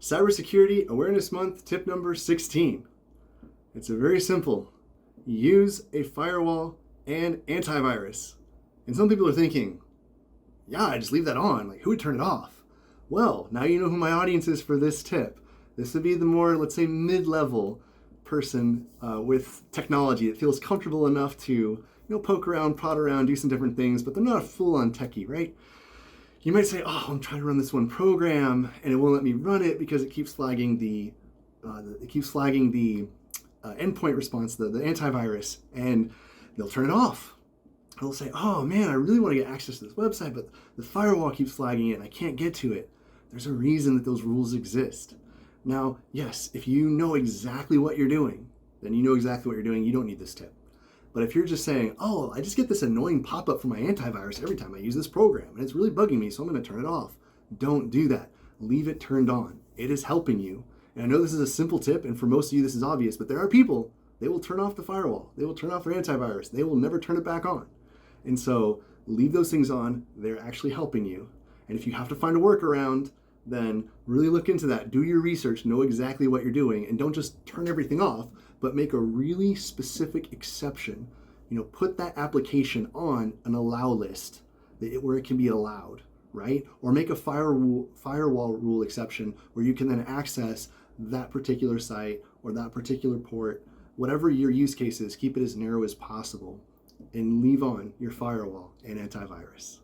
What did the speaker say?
Cybersecurity Awareness Month tip number 16. It's a very simple. Use a firewall and antivirus. And some people are thinking, yeah, I just leave that on. Like, who would turn it off? Well, now you know who my audience is for this tip. This would be the more, let's say, mid-level person with technology that feels comfortable enough to, poke around, prod around, do some different things, but they're not a full-on techie, right? You might say, oh, I'm trying to run this one program and it won't let me run it because it keeps flagging the endpoint response, the antivirus, and they'll turn it off. They'll say, oh man, I really want to get access to this website, but the firewall keeps flagging it and I can't get to it. There's a reason that those rules exist. Now, yes, if you know exactly what you're doing, then you know exactly what you're doing. You don't need this tip. But if you're just saying, oh, I just get this annoying pop-up from my antivirus every time I use this program, and it's really bugging me, so I'm going to turn it off. Don't do that. Leave it turned on. It is helping you. And I know this is a simple tip, and for most of you this is obvious, but there are people, they will turn off the firewall. They will turn off their antivirus. They will never turn it back on. And so leave those things on. They're actually helping you. And if you have to find a workaround, then really look into that. Do your research, know exactly what you're doing, and don't just turn everything off, but make a really specific exception. Put that application on an allow list where it can be allowed, right? Or make a firewall rule exception where you can then access that particular site or that particular port. Whatever your use case is, keep it as narrow as possible and leave on your firewall and antivirus.